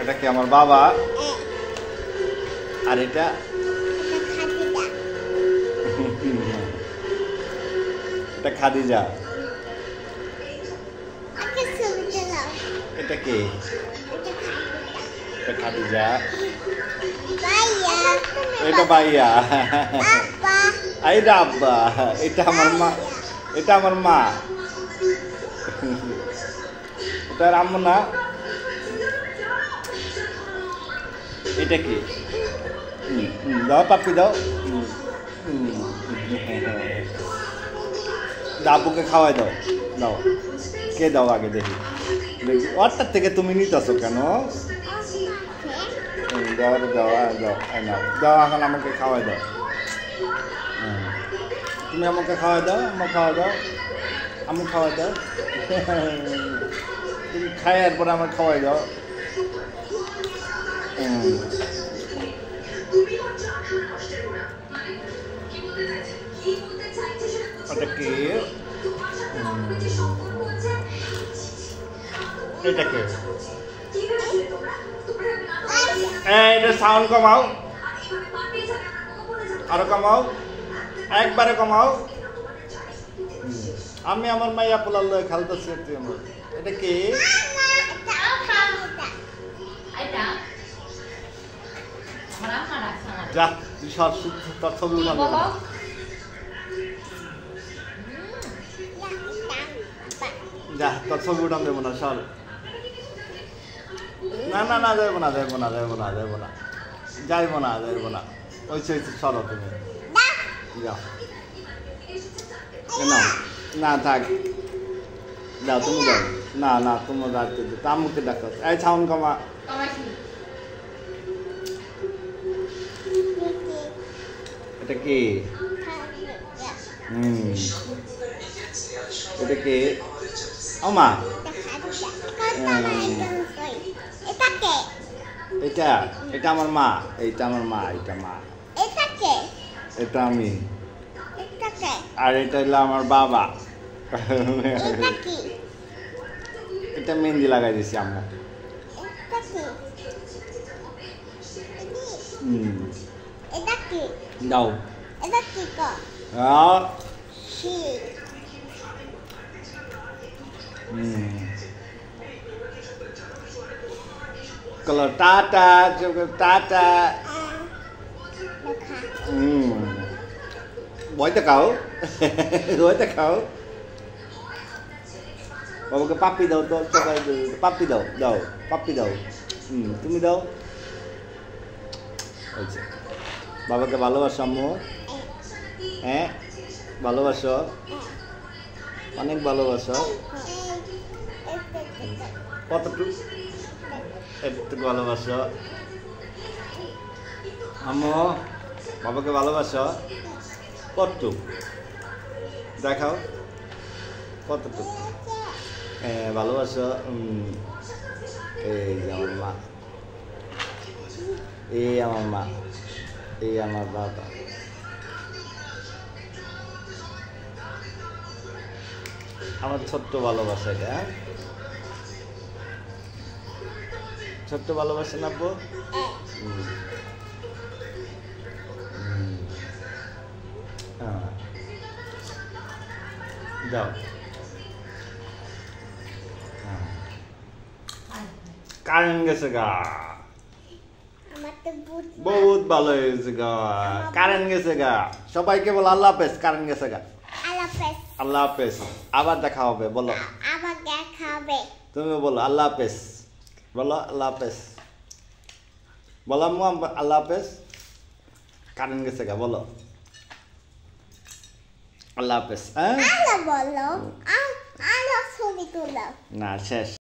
এটা কি আমার বাবা? আর এটা এটা খাদিজা। এটা কে? এটা খাদিজা। এটা ভাইয়া। এটা আব্বা। এটা আমার মা। এটা আমার মা। এটা আম্মু না। এটা কি? দাও পাপ্পি দাও। আব্বুকে খাওয়াই দাও। দাও কে দাও আগে দেখি দেখি ওরটার থেকে তুমি নিতেছো কেন? দাও দাও দাও নাও দাও এখন আমাকে খাওয়াই দাও। তুমি আমাকে খাওয়াই দাও। আমাকে খাওয়াই দাও। আমি খাওয়াই দাও। তুমি খাই এরপর আমাকে খাওয়াই দাও। ওটা কি? এটা কে? এটা সাউন্ড কমাও। আরো কমাও। একবারে কমাও। আমি আমার মাইয়া পোলার লয়ে খেলতেছি। এটা কি? যা তুই সব তোর ছবি উঠানো। যা তোর ছবি উঠান দেবো না সর। না না না যাইবো না যাইবো না যাইবো না যাইবো না যাইবো না যাইবো না। ওই সরো তুমি যাও। না না থাক যাও তুমি যাও। না না তোমার রাখতে তামুকে ডাকো। এই সাউন্ড কমা। এটা কি? এটা কি? আমা এটা এটা আমার মা। এইটা আমার মা। এটা মা। এটা আমি। আর এটা হলো আমার বাবা। এটা মেহেন্দি লাগাই দিছি আমরা। দাও kalau tata juga tata bói ta cậu bói ta cậu বাবাকে পাপ্পি দাও তো পাপ্পি দাও দাও পাপ্পি দাও তুমি দাও আচ্ছা বাবাকে ভালোবাসো আম্মু হ্যাঁ ভালোবাসো অনেক ভালোবাসো কতটুকু একটু ভালোবাসো আম্মু বাবাকে ভালোবাসো কতটুকু দেখাও কতটুকু হ্যাঁ ভালোবাসো এই আমার মা এই আমার মা এই আমার বাবা আমার ছোট্ট ভালোবাসা এটা ছোট্ট ভালোবাসা না আব্বু যাও কারেন্ট গেছে গা বহুত ভালো হয়েছে গা কারেন্ট গেছে গা সবাইকে বলো আল্লাহ হাফেজ কারেন্ট গেছে গা আল্লাহ হাফেজ আবার দেখা হবে বলো আবার দেখা হবে তুমি বলো আল্লাহ হাফেজ বলো আল্লাহ হাফেজ বলো আম্মু আল্লাহ হাফেজ কারেন্ট গেছে গা বলো আল্লাহ হাফেজ হ্যাঁ বলো আল্লাহ ছবি তোলো না শেষ